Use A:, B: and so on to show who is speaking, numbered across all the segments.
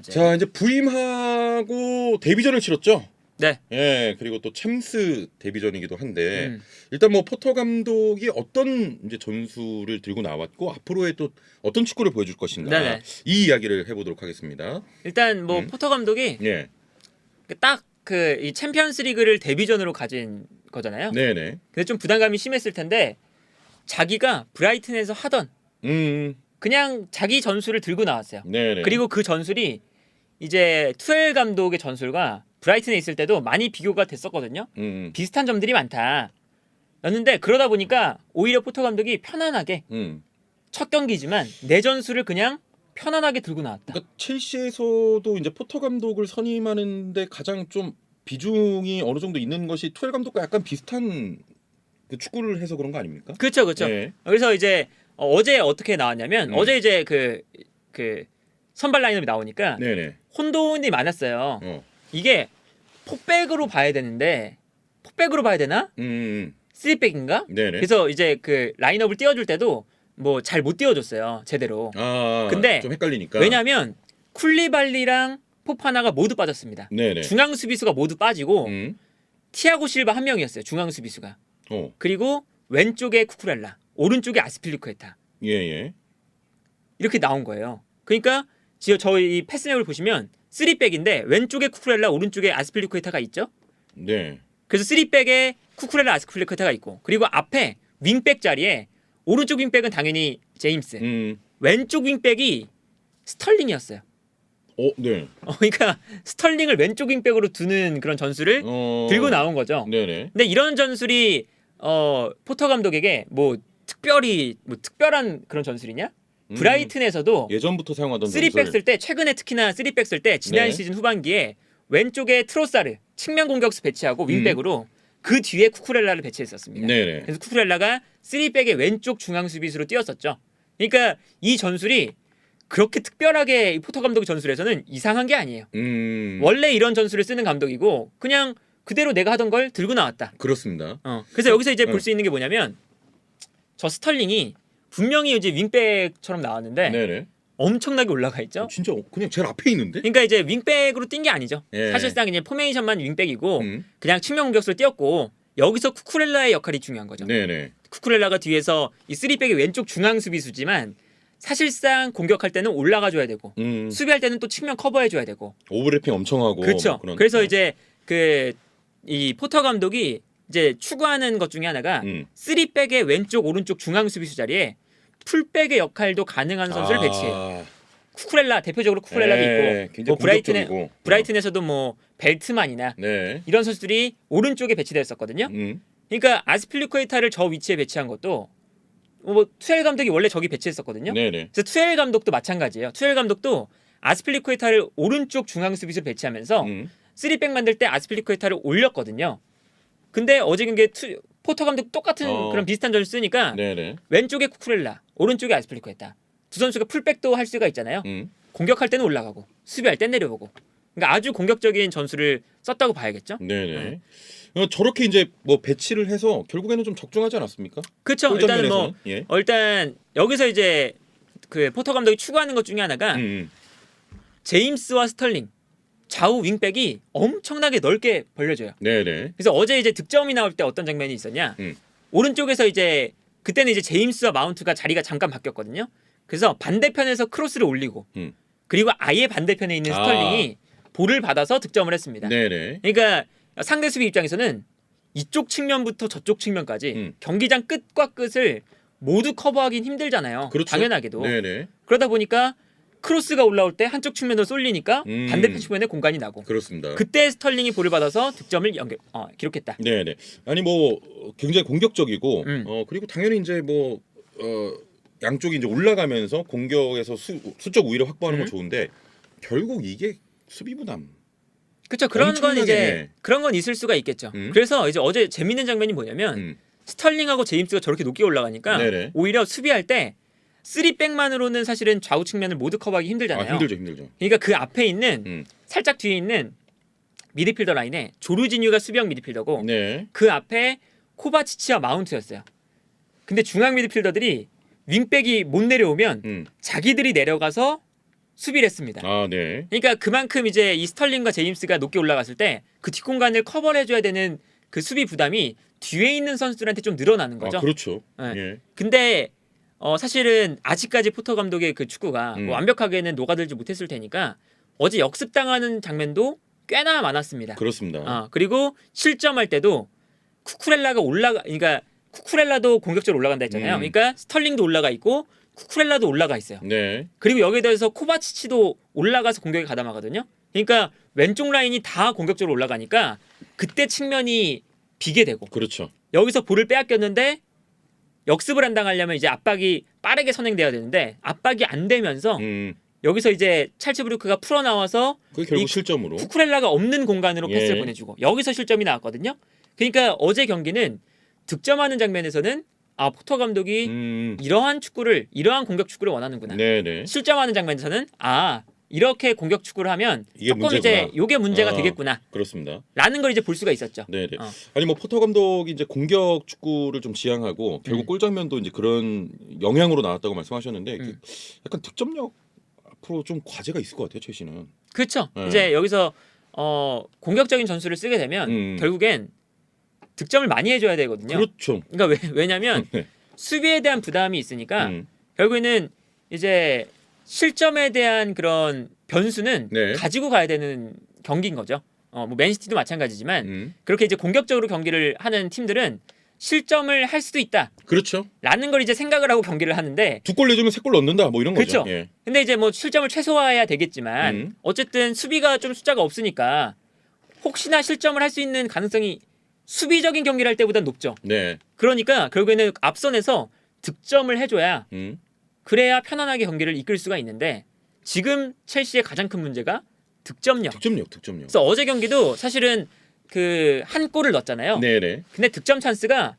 A: 자, 이제 부임하고 데뷔전을 치렀죠.
B: 네.
A: 예, 그리고 또 챔스 데뷔전이기도 한데 일단 뭐 포터 감독이 어떤 이제 전술을 들고 나왔고 앞으로의 또 어떤 축구를 보여줄 것인가
B: 네네.
A: 이 이야기를 해보도록 하겠습니다.
B: 일단 뭐 포터 감독이
A: 예,
B: 딱 그 이 챔피언스리그를 데뷔전으로 가진 거잖아요.
A: 네네.
B: 근데 좀 부담감이 심했을 텐데 자기가 브라이튼에서 하던 그냥 자기 전술을 들고 나왔어요.
A: 네네.
B: 그리고 그 전술이 이제 투엘 감독의 전술과 브라이튼에 있을 때도 많이 비교가 됐었거든요. 비슷한 점들이 많다. 였는데 그러다 보니까 오히려 포터 감독이 편안하게 첫 경기지만 내 전술을 그냥 편안하게 들고 나왔다.
A: 그러니까 첼시에서도 이제 포터 감독을 선임하는데 가장 좀 비중이 어느 정도 있는 것이 투엘 감독과 약간 비슷한 그 축구를 해서 그런 거 아닙니까?
B: 그렇죠, 그렇죠.
A: 네.
B: 그래서 이제 어제 어떻게 나왔냐면 어제 이제 그 선발 라인업이 나오니까
A: 네네.
B: 혼돈이 많았어요.
A: 어.
B: 이게 폭백으로 봐야 되는데 폭백으로 봐야 되나? 3백인가?
A: 네네.
B: 그래서 이제 그 라인업을 띄워줄 때도 뭐 잘 못 띄워줬어요 제대로. 근데
A: 좀 헷갈리니까.
B: 왜냐하면 쿨리발리랑 포파나가 모두 빠졌습니다.
A: 네네.
B: 중앙 수비수가 모두 빠지고 티아고 실바 한 명이었어요. 중앙 수비수가. 그리고 왼쪽에 쿠쿠렐라, 오른쪽에 아스필리쿠에타.
A: 예예.
B: 이렇게 나온 거예요. 그러니까 지금 저희 패스맵을 보시면 3백인데 왼쪽에 쿠쿠렐라, 오른쪽에 아스필리쿠에타가 있죠.
A: 네.
B: 그래서 3백에 쿠쿠렐라, 아스필리쿠에타가 있고 그리고 앞에 윙백 자리에 오른쪽 윙백은 당연히 제임스, 왼쪽 윙백이 스털링이었어요.
A: 네.
B: 그러니까 스털링을 왼쪽 윙백으로 두는 그런 전술을 들고 나온 거죠.
A: 네네.
B: 근데 이런 전술이 포터 감독에게 뭐 특별히 뭐 특별한 그런 전술이냐? 브라이튼에서도
A: 예전부터 사용하던
B: 3백 쓸 때 최근에 특히나 3백 쓸 때 지난
A: 네.
B: 시즌 후반기에 왼쪽에 트로사르 측면 공격수 배치하고 윙백으로 그 뒤에 쿠쿠렐라를 배치했었습니다.
A: 네네.
B: 그래서 쿠쿠렐라가 3백의 왼쪽 중앙 수비수로 뛰었었죠. 그러니까 이 전술이 그렇게 특별하게 이 포터 감독의 전술에서는 이상한 게 아니에요. 원래 이런 전술을 쓰는 감독이고 그냥 그대로 내가 하던 걸 들고 나왔다.
A: 그렇습니다.
B: 그래서 여기서 이제 볼 수 있는 게 뭐냐면 저 스털링이 분명히 이제 윙백처럼 나왔는데
A: 네네.
B: 엄청나게 올라가 있죠.
A: 진짜 그냥 제일 앞에 있는데?
B: 그러니까 이제 윙백으로 뛴 게 아니죠.
A: 예.
B: 사실상 이제 포메이션만 윙백이고 그냥 측면 공격수로 뛰었고 여기서 쿠쿠렐라의 역할이 중요한 거죠.
A: 네네.
B: 쿠쿠렐라가 뒤에서 이 3백의 왼쪽 중앙 수비수지만 사실상 공격할 때는 올라가 줘야 되고 수비할 때는 또 측면 커버해 줘야 되고.
A: 오버래핑 엄청 하고.
B: 그렇죠.
A: 뭐 그런,
B: 그래서 이제 이 포터 감독이 이제 추구하는 것 중에 하나가 3백의 왼쪽 오른쪽 중앙 수비수 자리에 풀백의 역할도 가능한 선수를 배치해요. 쿠쿠렐라 대표적으로 쿠쿠렐라도 있고
A: 굉장히 공격적이고.
B: 브라이튼에서도 뭐 벨트만이나
A: 네.
B: 이런 선수들이 오른쪽에 배치되었었거든요. 그러니까 아스필리쿠에타를 저 위치에 배치한 것도 뭐 투엘 감독이 원래 저기 배치했었거든요.
A: 네네.
B: 그래서 투엘 감독도 마찬가지예요. 투엘 감독도 아스필리쿠에타를 오른쪽 중앙 수비수로 배치하면서 3백 만들 때 아스필리쿠에타를 올렸거든요. 근데 어제 경기에 포터 감독 똑같은 그런 비슷한 전술 쓰니까
A: 네네.
B: 왼쪽에 쿠쿠렐라, 오른쪽에 아스필리쿠에타. 두 선수가 풀백도 할 수가 있잖아요. 공격할 때는 올라가고 수비할 땐 내려보고. 그러니까 아주 공격적인 전술을 썼다고 봐야겠죠.
A: 네네. 저렇게 이제 뭐 배치를 해서 결국에는 좀 적중하지 않았습니까?
B: 그렇죠. 일단은 뭐
A: 예.
B: 일단 여기서 이제 그 포터 감독이 추구하는 것 중에 하나가 제임스와 스털링 좌우 윙백이 엄청나게 넓게 벌려져요.
A: 네네.
B: 그래서 어제 이제 득점이 나올 때 어떤 장면이 있었냐? 오른쪽에서 이제 그때는 이제 제임스와 마운트가 자리가 잠깐 바뀌었거든요. 그래서 반대편에서 크로스를 올리고 그리고 아예 반대편에 있는 스털링이 볼을 받아서 득점을 했습니다.
A: 네네.
B: 그러니까 상대 수비 입장에서는 이쪽 측면부터 저쪽 측면까지 경기장 끝과 끝을 모두 커버하긴 힘들잖아요.
A: 그렇죠.
B: 당연하게도.
A: 네네.
B: 그러다 보니까 크로스가 올라올 때 한쪽 측면으로 쏠리니까 반대편 측면에 공간이 나고.
A: 그렇습니다.
B: 그때 스털링이 볼을 받아서 득점을 기록했다.
A: 네네. 아니 뭐 굉장히 공격적이고 그리고 당연히 이제 뭐 양쪽이 이제 올라가면서 공격에서 수적 우위를 확보하는 건 좋은데 결국 이게 수비 부담.
B: 그렇죠. 그런 건 이제
A: 엄청나게.
B: 그런 건 있을 수가 있겠죠. 그래서 이제 어제 재밌는 장면이 뭐냐면 스털링하고 제임스가 저렇게 높게 올라가니까
A: 네네.
B: 오히려 수비할 때 3백만으로는 사실은 좌우 측면을 모두 커버하기 힘들잖아요.
A: 힘들죠.
B: 그러니까 그 앞에 있는 살짝 뒤에 있는 미드필더 라인에 조르지뉴가 수비형 미드필더고
A: 네.
B: 그 앞에 코바치치와 마운트였어요. 근데 중앙 미드필더들이 윙백이 못 내려오면 자기들이 내려가서 수비를 했습니다.
A: 아, 네.
B: 그러니까 그만큼 이제 이 스털링과 제임스가 높게 올라갔을 때 그 뒷공간을 커버를 해줘야 되는 그 수비 부담이 뒤에 있는 선수들한테 좀 늘어나는 거죠.
A: 아, 그렇죠.
B: 네.
A: 예.
B: 근데 사실은 아직까지 포터 감독의 그 축구가 뭐 완벽하게는 녹아들지 못했을 테니까 어제 역습당하는 장면도 꽤나 많았습니다.
A: 그렇습니다.
B: 그리고 실점할 때도 그러니까 쿠쿠렐라도 공격적으로 올라간다 했잖아요. 그러니까 스털링도 올라가 있고 쿠쿠렐라도 올라가 있어요.
A: 네.
B: 그리고 여기에 대해서 코바치치도 올라가서 공격에 가담하거든요. 그러니까 왼쪽 라인이 다 공격적으로 올라가니까 그때 측면이 비게 되고
A: 그렇죠.
B: 여기서 볼을 빼앗겼는데 역습을 안 당하려면 이제 압박이 빠르게 선행돼야 되는데 압박이 안 되면서 여기서 이제 찰츠부르크가 풀어 나와서
A: 그게 결국
B: 이
A: 실점으로.
B: 쿠쿠렐라가 없는 공간으로 패스를
A: 예.
B: 보내주고 여기서 실점이 나왔거든요. 그러니까 어제 경기는 득점하는 장면에서는 포터 감독이 이러한 공격 축구를 원하는구나.
A: 네네.
B: 실점하는 장면에서는 이렇게 공격 축구를 하면
A: 이게
B: 조금
A: 문제구나.
B: 이제 요게 문제가 되겠구나.
A: 그렇습니다.
B: 라는 걸 이제 볼 수가 있었죠.
A: 네네. 아니 뭐 포터 감독이 이제 공격 축구를 좀 지향하고 결국 골 장면도 이제 그런 영향으로 나왔다고 말씀하셨는데 약간 득점력 앞으로 좀 과제가 있을 것 같아요, 첼시는.
B: 그렇죠.
A: 네.
B: 이제 여기서 공격적인 전술을 쓰게 되면 결국엔 득점을 많이 해줘야 되거든요.
A: 그렇죠.
B: 그러니까 왜냐면
A: 네.
B: 수비에 대한 부담이 있으니까 결국에는 이제 실점에 대한 그런 변수는
A: 네.
B: 가지고 가야 되는 경기인 거죠. 뭐 맨시티도 마찬가지지만 그렇게 이제 공격적으로 경기를 하는 팀들은 실점을 할 수도 있다라는
A: 그렇죠.
B: 걸 이제 생각을 하고 경기를 하는데
A: 2골 내주면 3골 넣는다 뭐 이런 거죠.
B: 그렇죠.
A: 예.
B: 근데 이제 뭐 실점을 최소화해야 되겠지만 어쨌든 수비가 좀 숫자가 없으니까 혹시나 실점을 할 수 있는 가능성이 수비적인 경기를 할 때보다 높죠.
A: 네.
B: 그러니까 결국에는 앞선에서 득점을 해줘야 그래야 편안하게 경기를 이끌 수가 있는데 지금 첼시의 가장 큰 문제가 득점력.
A: 득점력.
B: 그래서 어제 경기도 사실은 그 한 골을 넣었잖아요.
A: 네네.
B: 근데 득점 찬스가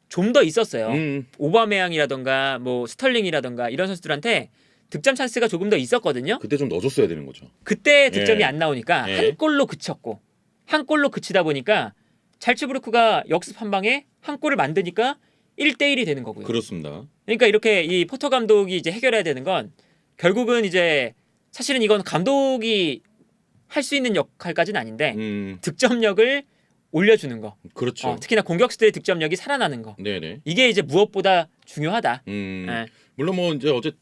B: 좀 더 있었어요.
A: 음.
B: 오바메양이라던가 뭐 스털링이라던가 이런 선수들한테 득점 찬스가 조금 더 있었거든요.
A: 그때 좀 넣어줬어야 되는 거죠.
B: 그때 득점이
A: 예.
B: 안 나오니까
A: 예.
B: 한 골로 그쳤고 한 골로 그치다 보니까 잘츠부르크가 역습 한 방에 한 골을 만드니까 1대1이 되는 거고요.
A: 그렇습니다.
B: 그러니까 이렇게 이 포터 감독이 이제 해결해야 되는 건 결국은 이제 사실은 이건 감독이 할 수 있는 역할까지는 아닌데 득점력을 올려주는 거.
A: 그렇죠.
B: 특히나 공격수들의 득점력이 살아나는 거.
A: 네네.
B: 이게 이제 무엇보다 중요하다. 예.
A: 물론 뭐 이제 어제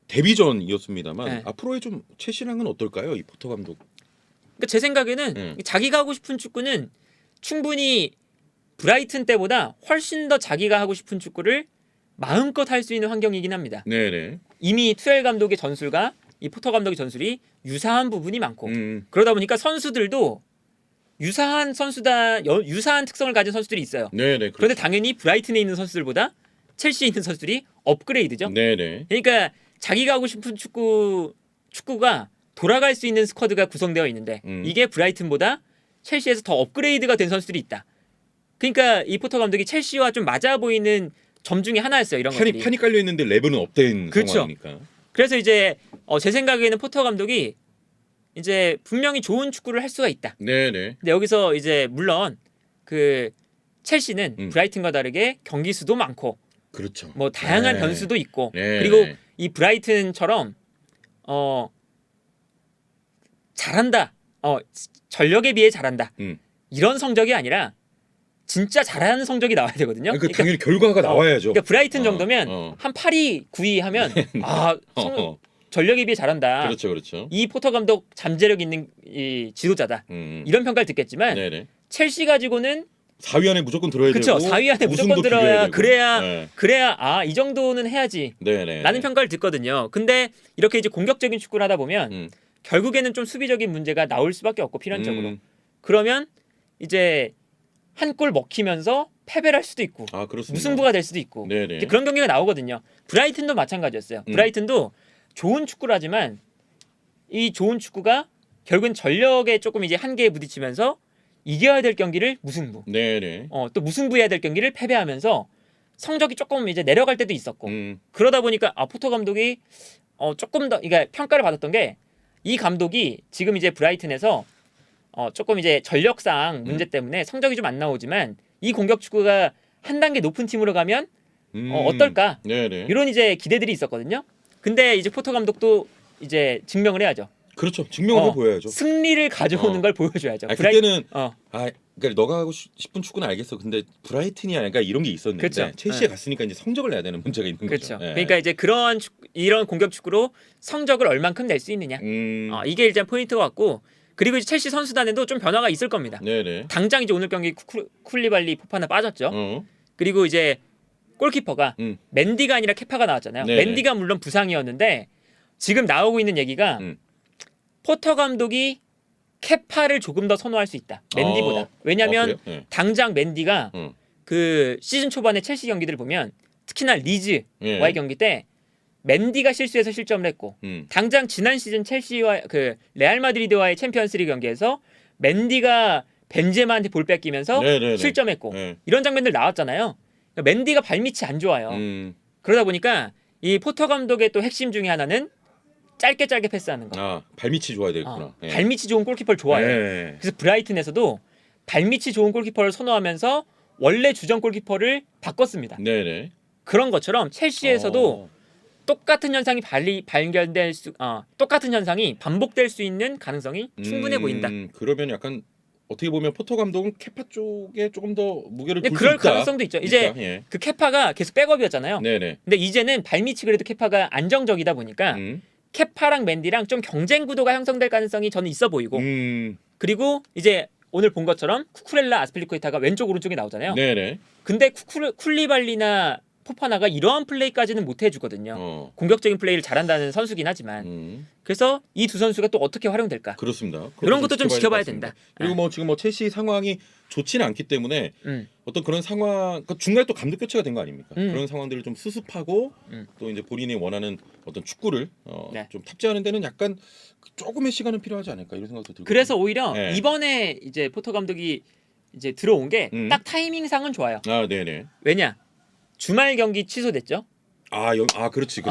A: 데뷔전이었습니다만
B: 네.
A: 앞으로의 좀 첼시랑은 어떨까요, 이 포터 감독?
B: 그러니까 제 생각에는 자기가 하고 싶은 축구는 충분히 브라이튼 때보다 훨씬 더 자기가 하고 싶은 축구를 마음껏 할 수 있는 환경이긴 합니다.
A: 네네.
B: 이미 투엘 감독의 전술과 이 포터 감독의 전술이 유사한 부분이 많고 그러다 보니까 선수들도 유사한 특성을 가진 선수들이 있어요.
A: 네네. 그렇죠.
B: 그런데 당연히 브라이튼에 있는 선수들보다 첼시에 있는 선수들이 업그레이드죠.
A: 네네.
B: 그러니까 자기가 하고 싶은 축구가 돌아갈 수 있는 스쿼드가 구성되어 있는데 이게 브라이튼보다 첼시에서 더 업그레이드가 된 선수들이 있다. 그러니까 이 포터 감독이 첼시와 좀 맞아 보이는 점 중에 하나였어요. 이런 것들이.
A: 판이 깔려 있는데 레벨은 업된
B: 그렇죠.
A: 상황이니까.
B: 그래서 이제 제 생각에는 포터 감독이 이제 분명히 좋은 축구를 할 수가 있다.
A: 네네.
B: 근데 여기서 이제 물론 그 첼시는 브라이튼과 다르게 경기 수도 많고
A: 그렇죠.
B: 뭐 다양한
A: 네.
B: 변수도 있고
A: 네.
B: 그리고 이 브라이튼처럼 잘한다. 전력에 비해 잘한다. 이런 성적이 아니라 진짜 잘하는 성적이 나와야 되거든요.
A: 그러니까 당연히 결과가 나와야죠.
B: 그러니까 브라이튼 정도면 한 8위, 9위 하면 전력에 비해 잘한다.
A: 그렇죠, 그렇죠.
B: 이 포터 감독 잠재력 있는 이 지도자다. 이런 평가를 듣겠지만
A: 네네.
B: чел시 가지고는
A: 4위 안에 무조건 들어야
B: 그쵸,
A: 되고
B: 4위 안에 무조건
A: 우승도
B: 들어야
A: 비벼야 되고.
B: 그래야 이 정도는 해야지.
A: 네네.
B: 라는 평가를 듣거든요. 근데 이렇게 이제 공격적인 축구를 하다 보면 결국에는 좀 수비적인 문제가 나올 수밖에 없고 필연적으로. 그러면 이제 한 골 먹히면서 패배를 할 수도 있고
A: 그렇습니다.
B: 무승부가 될 수도 있고
A: 네네.
B: 그런 경기가 나오거든요. 브라이튼도 마찬가지였어요. 브라이튼도 좋은 축구를 하지만 이 좋은 축구가 결국은 전력에 조금 이제 한계에 부딪히면서 이겨야 될 경기를 무승부.
A: 네네.
B: 또 무승부해야 될 경기를 패배하면서 성적이 조금 이제 내려갈 때도 있었고 그러다 보니까 포터 감독이 조금 더 그러니까 평가를 받았던 게 이 감독이 지금 이제 브라이튼에서 조금 이제 전력상 문제 때문에 성적이 좀 안 나오지만 이 공격 축구가 한 단계 높은 팀으로 가면 어떨까?
A: 네네.
B: 이런 이제 기대들이 있었거든요. 근데 이제 포터 감독도 이제 증명을 해야죠.
A: 그렇죠. 증명을 보여야죠.
B: 승리를 가져오는 걸 보여줘야죠.
A: 그때는 그러니까 너가 하고 싶은 축구는 알겠어. 근데 브라이튼이 아니까 이런 게 있었는데
B: 그렇죠.
A: 첼시에 갔으니까 이제 성적을 내야 되는 문제가 있는
B: 그렇죠.
A: 거죠. 예.
B: 그러니까 이제 이런 공격 축구로 성적을 얼만큼 낼 수 있느냐. 이게 일단 포인트가 같고 그리고 이제 첼시 선수단에도 좀 변화가 있을 겁니다.
A: 네네.
B: 당장 이제 오늘 경기 쿨리발리 포파나 빠졌죠. 그리고 이제 골키퍼가 맨디가 아니라 케파가 나왔잖아요.
A: 네네.
B: 맨디가 물론 부상이었는데 지금 나오고 있는 얘기가 포터 감독이 케파를 조금 더 선호할 수 있다. 맨디보다. 왜냐하면 당장 맨디가 그 시즌 초반에 첼시 경기들을 보면 특히나 리즈와의 경기 때 맨디가 실수해서 실점을 했고 당장 지난 시즌 첼시와 그 레알 마드리드와의 챔피언스리그 경기에서 맨디가 벤제마한테 볼 뺏기면서 실점했고 이런 장면들 나왔잖아요. 그러니까 맨디가 발밑이 안 좋아요. 그러다 보니까 이 포터 감독의 또 핵심 중에 하나는 짧게 패스하는 거.
A: 발밑이 좋아야 되겠구나.
B: 발밑이 좋은 골키퍼를 좋아해요. 그래서 브라이튼에서도 발밑이 좋은 골키퍼를 선호하면서 원래 주전 골키퍼를 바꿨습니다.
A: 네네.
B: 그런 것처럼 첼시에서도 똑같은 현상이 똑같은 현상이 반복될 수 있는 가능성이 충분해 보인다.
A: 그러면 약간 어떻게 보면 포터 감독은 케파 쪽에 조금 더 무게를 둘 수 있다.
B: 그럴 가능성도 있죠. 이제 그 케파가 계속 백업이었잖아요.
A: 네네.
B: 근데 이제는 발밑이 그래도 케파가 안정적이다 보니까 케파랑 맨디랑 좀 경쟁 구도가 형성될 가능성이 저는 있어 보이고 그리고 이제 오늘 본 것처럼 쿠쿠렐라 아스필리쿠에타가 왼쪽 오른쪽에 나오잖아요.
A: 네네.
B: 근데 쿨리발리나 포파나가 이러한 플레이까지는 못 해주거든요. 공격적인 플레이를 잘한다는 선수긴 하지만 그래서 이 두 선수가 또 어떻게 활용될까?
A: 그렇습니다.
B: 이런 것도 좀 지켜봐야 된다.
A: 그리고 지금 첼시 상황이 좋지는 않기 때문에 어떤 그런 상황 중간에 또 감독 교체가 된 거 아닙니까? 그런 상황들을 좀 수습하고 또 이제 본인이 원하는 어떤 축구를 좀 탑재하는 데는 약간 조금의 시간은 필요하지 않을까 이런 생각도 들고.
B: 그래서 오히려 이번에 이제 포터 감독이 이제 들어온 게 딱 타이밍상은 좋아요.
A: 네네.
B: 왜냐? 주말 경기 취소됐죠.
A: 그렇지.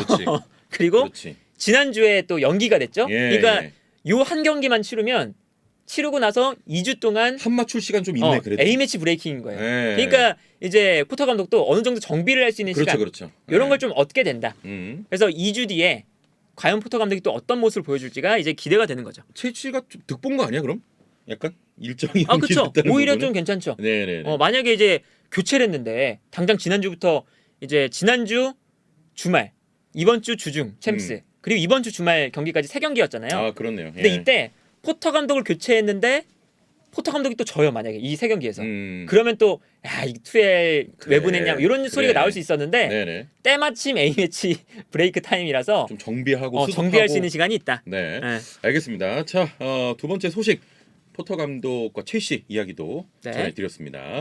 B: 그리고
A: 그렇지.
B: 지난주에 또 연기가 됐죠. 그러니까 요 한 경기만 치르고 나서 2주 동안
A: 한 맞출 시간 좀 있네. 그래도
B: A매치 브레이킹인 거예요. 그러니까 이제 포터 감독도 어느 정도 정비를 할 수 있는 시간 이런 걸 좀 얻게 된다. 그래서 2주 뒤에 과연 포터 감독이 또 어떤 모습을 보여줄지가 이제 기대가 되는 거죠.
A: 첼시가 좀 득본 거 아니야 그럼? 약간 일정이
B: 그렇죠. 오히려 좀 괜찮죠.
A: 네네.
B: 만약에 이제 교체를 했는데 당장 지난주부터 이제 지난주 주말 이번 주 주중 챔스 그리고 이번 주 주말 경기까지 3경기였잖아요.
A: 그렇네요.
B: 근데 이때 포터 감독을 교체했는데 포터 감독이 또 져요. 만약에 이 3경기에서 그러면 또 이 투엘 왜 보냈냐 이런 소리가 나올 수 있었는데 때마침 A매치 브레이크 타임이라서
A: 좀 정비하고
B: 정비할 수 있는 시간이 있다.
A: 네. 알겠습니다. 자, 두 번째 소식 포터 감독과 첼시 이야기도 전해드렸습니다.